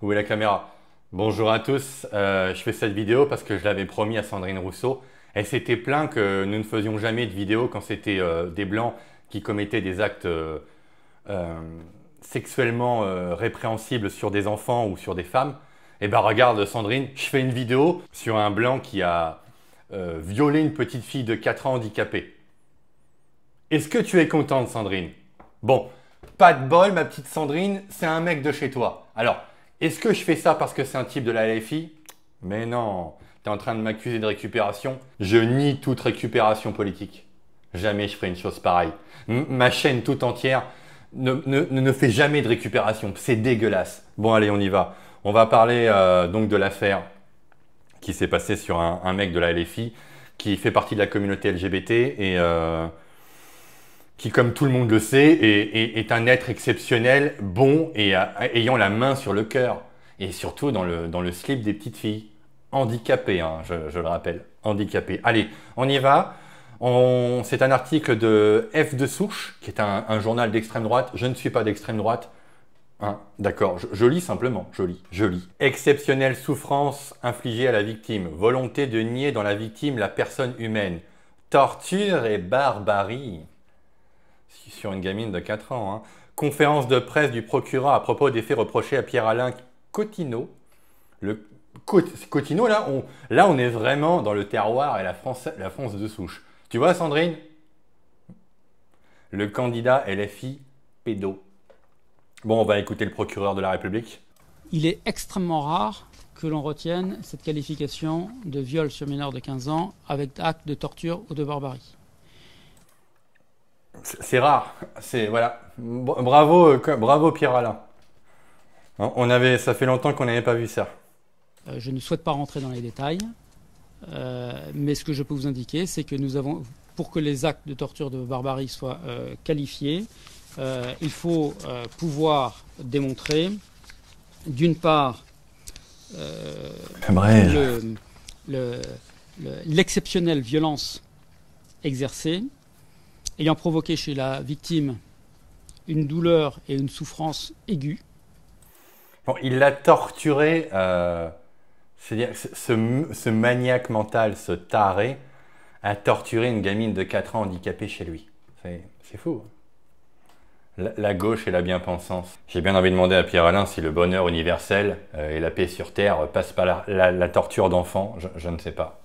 Où est la caméra? Bonjour à tous, je fais cette vidéo parce que je l'avais promis à Sandrine Rousseau. Elle s'était plaint que nous ne faisions jamais de vidéos quand c'était des blancs qui commettaient des actes euh, sexuellement répréhensibles sur des enfants ou sur des femmes. Et ben regarde Sandrine, je fais une vidéo sur un blanc qui a violé une petite fille de 4 ans handicapée. Est-ce que tu es contente, Sandrine? Bon, pas de bol, ma petite Sandrine, c'est un mec de chez toi. Alors, est-ce que je fais ça parce que c'est un type de la LFI? Mais non, tu es en train de m'accuser de récupération. Je nie toute récupération politique. Jamais je ferai une chose pareille. Ma chaîne tout entière ne fait jamais de récupération. C'est dégueulasse. Bon, allez, on y va. On va parler donc de l'affaire qui s'est passée sur un mec de la LFI qui fait partie de la communauté LGBT et qui, comme tout le monde le sait, est un être exceptionnel, bon et ayant la main sur le cœur. Et surtout dans le slip des petites filles. Handicapées, hein, je le rappelle. Handicapées. Allez, on y va. C'est un article de F de Souche, qui est un journal d'extrême droite. Je ne suis pas d'extrême droite. Hein, d'accord, je lis simplement, je lis. Exceptionnelle souffrance infligée à la victime. Volonté de nier dans la victime la personne humaine. Torture et barbarie. Sur une gamine de 4 ans. Hein. Conférence de presse du procureur à propos des faits reprochés à Pierre-Alain Cotineau. Cotineau, là, on est vraiment dans le terroir et la France de souche. Tu vois, Sandrine? Le candidat LFI pédo. Bon, on va écouter le procureur de la République. Il est extrêmement rare que l'on retienne cette qualification de viol sur mineur de 15 ans avec acte de torture ou de barbarie. C'est rare. Voilà. Bravo Pierre-Alain. Ça fait longtemps qu'on n'avait pas vu ça. Je ne souhaite pas rentrer dans les détails, mais ce que je peux vous indiquer, c'est que nous avons, pour que les actes de torture de barbarie soient qualifiés, il faut pouvoir démontrer, d'une part, l'exceptionnelle violence exercée, ayant provoqué chez la victime une douleur et une souffrance aiguë. Bon, il l'a torturé, c'est-à-dire ce maniaque mental, ce taré, a torturé une gamine de 4 ans handicapée chez lui. C'est fou. La gauche et la bien-pensance. J'ai bien envie de demander à Pierre-Alain si le bonheur universel et la paix sur Terre passent par la torture d'enfants. Je ne sais pas.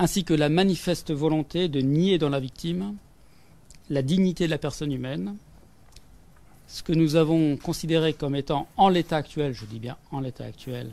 Ainsi que la manifeste volonté de nier dans la victime la dignité de la personne humaine, ce que nous avons considéré comme étant en l'état actuel, je dis bien en l'état actuel,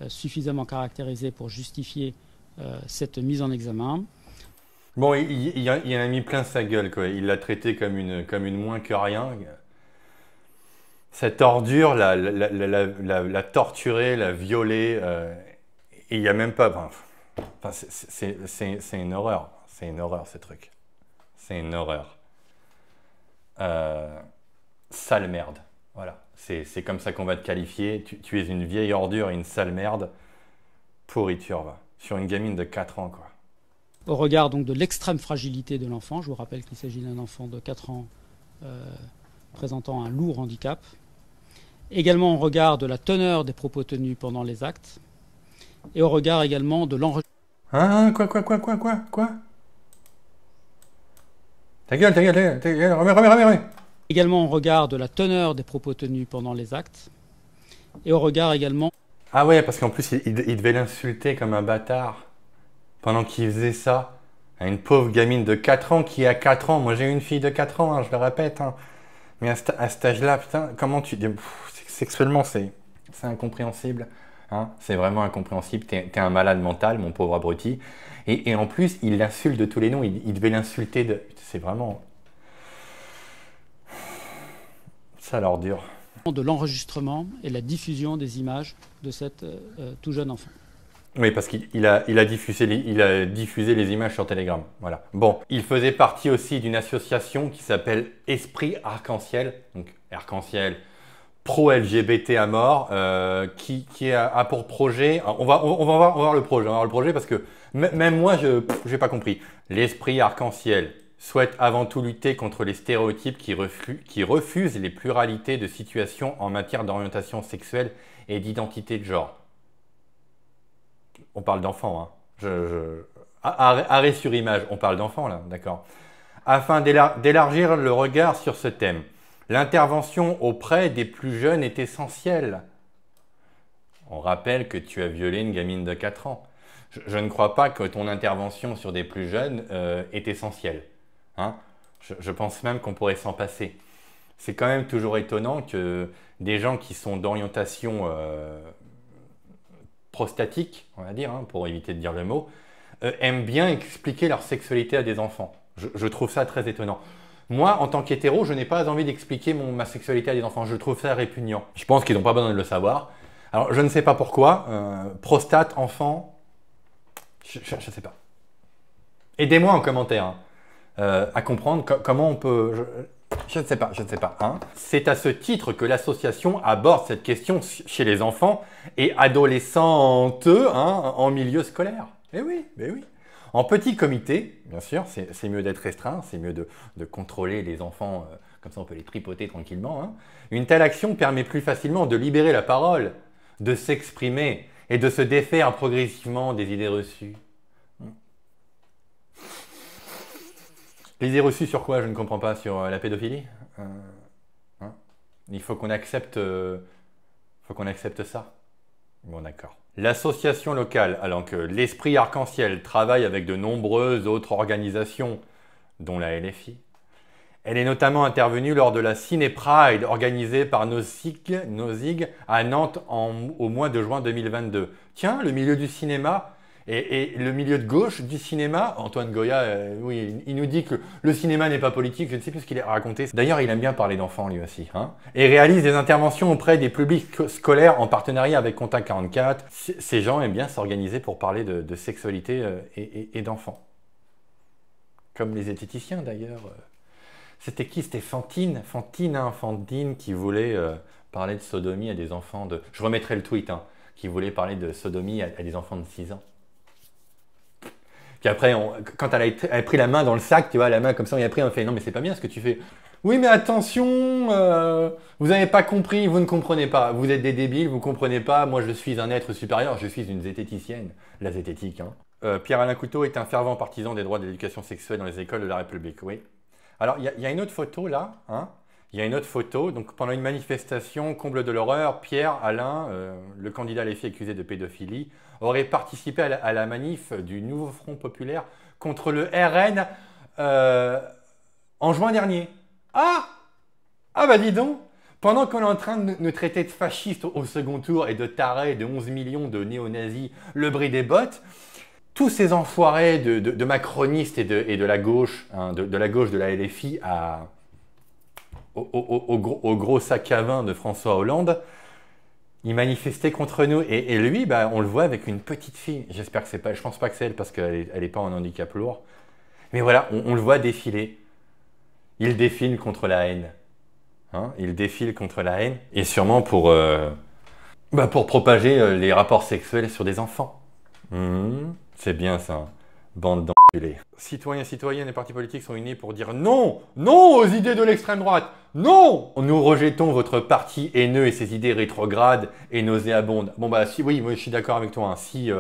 suffisamment caractérisé pour justifier cette mise en examen. Bon, il en a mis plein sa gueule, quoi. Il l'a traité comme une moins que rien. Cette ordure l'a torturé, l'a violé, et il n'y a même pas... Enfin, c'est une horreur. C'est une horreur, ce truc. C'est une horreur. Sale merde. Voilà. C'est comme ça qu'on va te qualifier. Tu es une vieille ordure et une sale merde. Pourriture, va. Sur une gamine de 4 ans, quoi. Au regard donc de l'extrême fragilité de l'enfant, je vous rappelle qu'il s'agit d'un enfant de 4 ans présentant un lourd handicap. Également au regard de la teneur des propos tenus pendant les actes. Et au regard également de l'enregistrement. Hein? Quoi? Ta gueule, remets. Également au regard de la teneur des propos tenus pendant les actes. Et au regard également... Ah ouais, parce qu'en plus, il devait l'insulter comme un bâtard. Pendant qu'il faisait ça, à une pauvre gamine de 4 ans qui a 4 ans. Moi, j'ai une fille de 4 ans, hein, je le répète. Hein. Mais à cet âge-là, putain, comment tu... Sexuellement, c'est incompréhensible. Hein, c'est vraiment incompréhensible. T'es un malade mental, mon pauvre abruti. Et en plus, il l'insulte de tous les noms. Il devait l'insulter de... C'est vraiment... Ça l'ordure. De l'enregistrement et la diffusion des images de cet tout jeune enfant. Oui, parce qu'il a diffusé les images sur Telegram. Voilà. Bon, il faisait partie aussi d'une association qui s'appelle Esprit Arc-en-Ciel. Donc, Arc-en-Ciel, pro-LGBT à mort, qui a pour projet... On va voir le projet. On va voir le projet parce que même moi, je n'ai pas compris. L'Esprit Arc-en-Ciel, souhaite avant tout lutter contre les stéréotypes qui refusent les pluralités de situations en matière d'orientation sexuelle et d'identité de genre. On parle d'enfants, hein. Arrêt sur image, on parle d'enfants là, d'accord. Afin d'élargir le regard sur ce thème, l'intervention auprès des plus jeunes est essentielle. On rappelle que tu as violé une gamine de 4 ans. Je ne crois pas que ton intervention sur des plus jeunes est essentielle. Hein, je pense même qu'on pourrait s'en passer. C'est quand même toujours étonnant que des gens qui sont d'orientation prostatique, on va dire, hein, pour éviter de dire le mot, aiment bien expliquer leur sexualité à des enfants. Je trouve ça très étonnant. Moi, en tant qu'hétéro, je n'ai pas envie d'expliquer ma sexualité à des enfants. Je trouve ça répugnant. Je pense qu'ils n'ont pas besoin de le savoir. Alors, je ne sais pas pourquoi. Prostate, enfant, je ne sais pas. Aidez-moi en commentaire. Hein. À comprendre comment on peut... Je ne sais pas, hein. C'est à ce titre que l'association aborde cette question chez les enfants et adolescentes hein, en milieu scolaire. Eh oui, mais oui. En petit comité, bien sûr, c'est mieux d'être restreint, c'est mieux de contrôler les enfants, comme ça on peut les tripoter tranquillement. Hein. Une telle action permet plus facilement de libérer la parole, de s'exprimer et de se défaire progressivement des idées reçues. Les idées reçues sur quoi? Je ne comprends pas. Sur la pédophilie hein. Il faut qu'on accepte, ça. Bon, d'accord. L'association locale, alors que l'Esprit Arc-en-Ciel travaille avec de nombreuses autres organisations, dont la LFI. Elle est notamment intervenue lors de la Ciné Pride organisée par Nozig à Nantes au mois de juin 2022. Tiens, le milieu du cinéma... Et le milieu de gauche du cinéma, Antoine Goya, oui, il nous dit que le cinéma n'est pas politique, je ne sais plus ce qu'il a raconté. D'ailleurs, il aime bien parler d'enfants lui aussi. Hein, et réalise des interventions auprès des publics scolaires en partenariat avec Contact 44. Ces gens aiment bien s'organiser pour parler de sexualité et d'enfants. Comme les zététiciens d'ailleurs. C'était qui? C'était Fantine qui voulait parler de sodomie à des enfants de... Je remettrai le tweet, hein, qui voulait parler de sodomie à des enfants de 6 ans. Puis après, quand elle a pris la main dans le sac, tu vois, la main comme ça, et après on fait « Non mais c'est pas bien ce que tu fais. » Oui mais attention, vous n'avez pas compris, vous ne comprenez pas. Vous êtes des débiles, vous ne comprenez pas. Moi je suis un être supérieur, je suis une zététicienne. La zététique, hein. Pierre-Alain Couteau est un fervent partisan des droits de l'éducation sexuelle dans les écoles de la République, oui. Alors il y a une autre photo là, hein. Il y a une autre photo, donc pendant une manifestation, comble de l'horreur, Pierre-Alain, le candidat LFI accusé de pédophilie, aurait participé à la manif du Nouveau Front Populaire contre le RN en juin dernier. Ah bah dis donc. Pendant qu'on est en train de nous traiter de fascistes au second tour et de tarés de 11 millions de néo-nazis, le bris des bottes, tous ces enfoirés de macronistes et de la gauche, hein, de la gauche de la LFI au gros sac à vin de François Hollande, il manifestait contre nous. Et lui, bah, on le voit avec une petite fille. J'espère que c'est pas, je pense pas que c'est elle parce qu'elle n'est pas en handicap lourd. Mais voilà, on le voit défiler. Il défile contre la haine. Hein, il défile contre la haine. Et sûrement pour propager les rapports sexuels sur des enfants. C'est bien ça. Bande d'enculés. Citoyens, citoyennes et partis politiques sont unis pour dire non, non aux idées de l'extrême droite. Non! Nous rejetons votre parti haineux et ses idées rétrogrades et nauséabondes. Bon bah si, oui, moi je suis d'accord avec toi. Hein. Si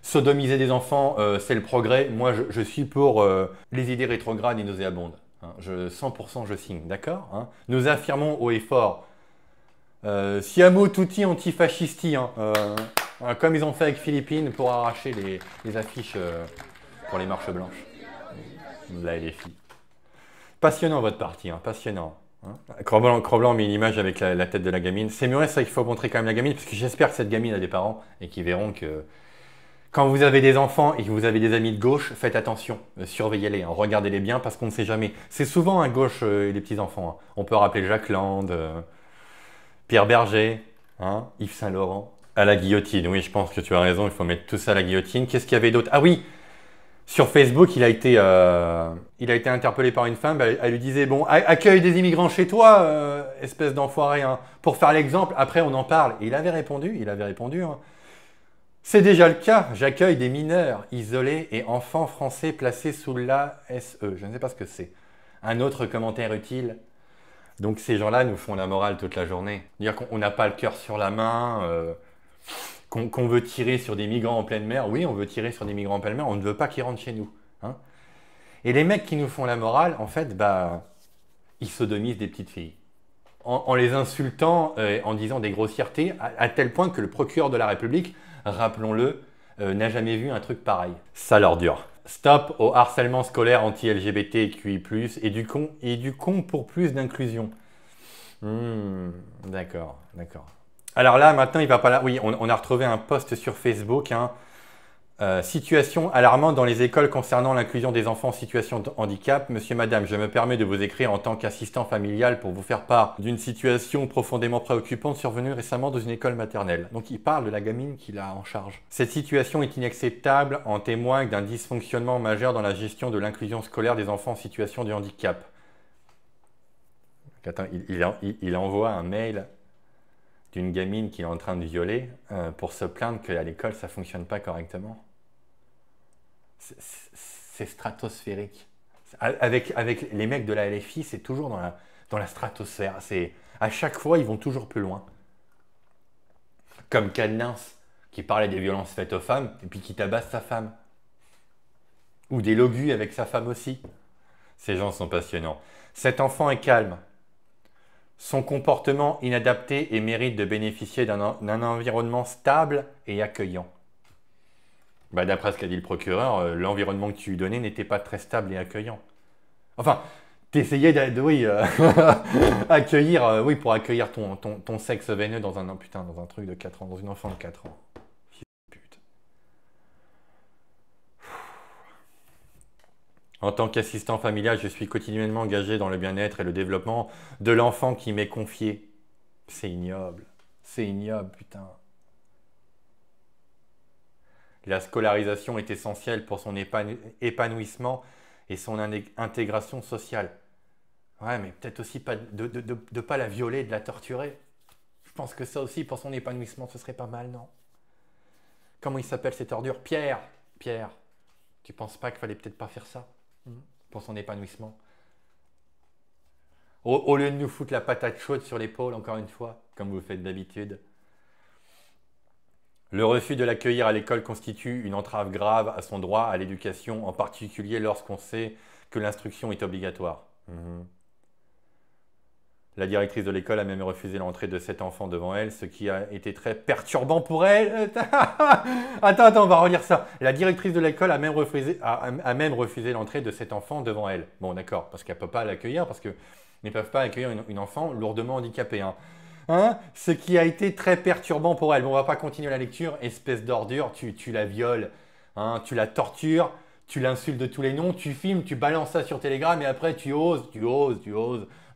sodomiser des enfants, c'est le progrès, moi je suis pour les idées rétrogrades et nauséabondes. Hein. 100% je signe, d'accord hein. Nous affirmons haut et fort. Siamo tutti antifascisti, hein. Comme ils ont fait avec Philippines pour arracher les affiches pour les marches blanches. La LFI. Passionnant votre parti, hein, passionnant. Hein. Cro-Blanc met une image avec la tête de la gamine. C'est mieux ça qu'il faut montrer quand même la gamine, parce que j'espère que cette gamine a des parents et qu'ils verront que quand vous avez des enfants et que vous avez des amis de gauche, faites attention, surveillez-les, hein, regardez-les bien parce qu'on ne sait jamais. C'est souvent à gauche les petits-enfants. Hein. On peut rappeler Jacques Land, Pierre Berger, hein, Yves Saint-Laurent. À la guillotine, oui, je pense que tu as raison, il faut mettre tout ça à la guillotine. Qu'est-ce qu'il y avait d'autre? Ah oui, sur Facebook, il a été interpellé par une femme, elle lui disait « Bon, accueille des immigrants chez toi, espèce d'enfoiré, hein, pour faire l'exemple, après on en parle. » Et il avait répondu, hein, C'est déjà le cas. J'accueille des mineurs isolés et enfants français placés sous l'ASE. Je ne sais pas ce que c'est. Un autre commentaire utile. Donc ces gens-là nous font la morale toute la journée. Dire qu'on n'a pas le cœur sur la main, qu'on veut tirer sur des migrants en pleine mer. Oui, on veut tirer sur des migrants en pleine mer. On ne veut pas qu'ils rentrent chez nous. Hein. Et les mecs qui nous font la morale, en fait, ils sodomisent des petites filles. En les insultant, en disant des grossièretés, à tel point que le procureur de la République, rappelons-le, n'a jamais vu un truc pareil. Ça leur dure. Stop au harcèlement scolaire anti-LGBTQI+, et du con pour plus d'inclusion. D'accord, d'accord. Alors là, maintenant, il va pas là. Oui, on a retrouvé un post sur Facebook, hein. Situation alarmante dans les écoles concernant l'inclusion des enfants en situation de handicap. Monsieur, madame, je me permets de vous écrire en tant qu'assistant familial pour vous faire part d'une situation profondément préoccupante survenue récemment dans une école maternelle. Donc il parle de la gamine qu'il a en charge. Cette situation est inacceptable, en témoigne d'un dysfonctionnement majeur dans la gestion de l'inclusion scolaire des enfants en situation de handicap. Attends, il envoie un mail d'une gamine qu'il est en train de violer pour se plaindre qu'à l'école ça ne fonctionne pas correctement. C'est stratosphérique. Avec les mecs de la LFI, c'est toujours dans la stratosphère. À chaque fois, ils vont toujours plus loin. Comme Cadenas, qui parlait des violences faites aux femmes, et puis qui tabasse sa femme. Ou des logus avec sa femme aussi. Ces gens sont passionnants. Cet enfant est calme. Son comportement inadapté et mérite de bénéficier d'un environnement stable et accueillant. D'après ce qu'a dit le procureur, l'environnement que tu lui donnais n'était pas très stable et accueillant. Enfin, t'essayais accueillir, pour accueillir ton sexe veineux dans un truc de 4 ans, dans une enfant de 4 ans. Putain. En tant qu'assistant familial, je suis quotidiennement engagé dans le bien-être et le développement de l'enfant qui m'est confié. C'est ignoble. C'est ignoble, putain. La scolarisation est essentielle pour son épanouissement et son intégration sociale. Ouais, mais peut-être aussi pas de pas la violer, de la torturer. Je pense que ça aussi, pour son épanouissement, ce serait pas mal, non? Comment il s'appelle cette ordure? Pierre. Pierre, tu penses pas qu'il fallait peut-être pas faire ça pour son épanouissement? Au lieu de nous foutre la patate chaude sur l'épaule, encore une fois, comme vous le faites d'habitude. Le refus de l'accueillir à l'école constitue une entrave grave à son droit à l'éducation, en particulier lorsqu'on sait que l'instruction est obligatoire. La directrice de l'école a même refusé l'entrée de cet enfant devant elle, ce qui a été très perturbant pour elle. Attends, on va relire ça. La directrice de l'école a même refusé l'entrée de cet enfant devant elle. Bon, d'accord, parce qu'elle ne peut pas l'accueillir, parce qu'ils ne peuvent pas accueillir une enfant lourdement handicapée. Ce qui a été très perturbant pour elle. Bon, on va pas continuer la lecture. Espèce d'ordure, tu la violes, tu la tortures, tu l'insultes de tous les noms, tu filmes, tu balances ça sur Telegram et après tu oses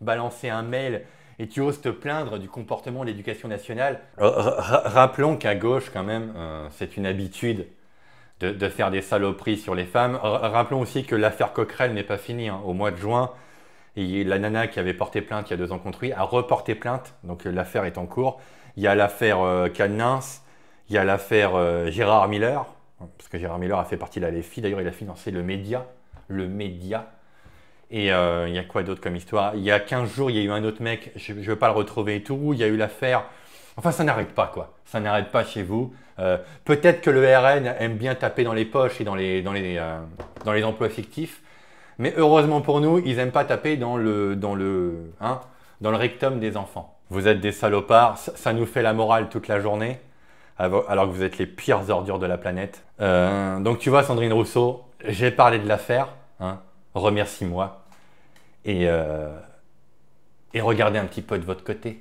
balancer un mail et tu oses te plaindre du comportement de l'éducation nationale. Rappelons qu'à gauche, quand même, c'est une habitude de faire des saloperies sur les femmes. Rappelons aussi que l'affaire Coquerel n'est pas finie. Au mois de juin, et la nana qui avait porté plainte il y a 2 ans contre lui a reporté plainte, donc l'affaire est en cours. Il y a l'affaire Cadenas, il y a l'affaire Gérard Miller, parce que Gérard Miller a fait partie de la LFI, d'ailleurs il a financé le média. Et il y a quoi d'autre comme histoire? Il y a 15 jours, il y a eu un autre mec, je ne veux pas le retrouver et tout, il y a eu l'affaire... Enfin, ça n'arrête pas, quoi. Ça n'arrête pas chez vous. Peut-être que le RN aime bien taper dans les poches et dans les emplois fictifs. Mais heureusement pour nous, ils n'aiment pas taper dans le rectum des enfants. Vous êtes des salopards, ça nous fait la morale toute la journée, alors que vous êtes les pires ordures de la planète. Donc tu vois, Sandrine Rousseau, j'ai parlé de l'affaire, remercie-moi, et regardez un petit peu de votre côté.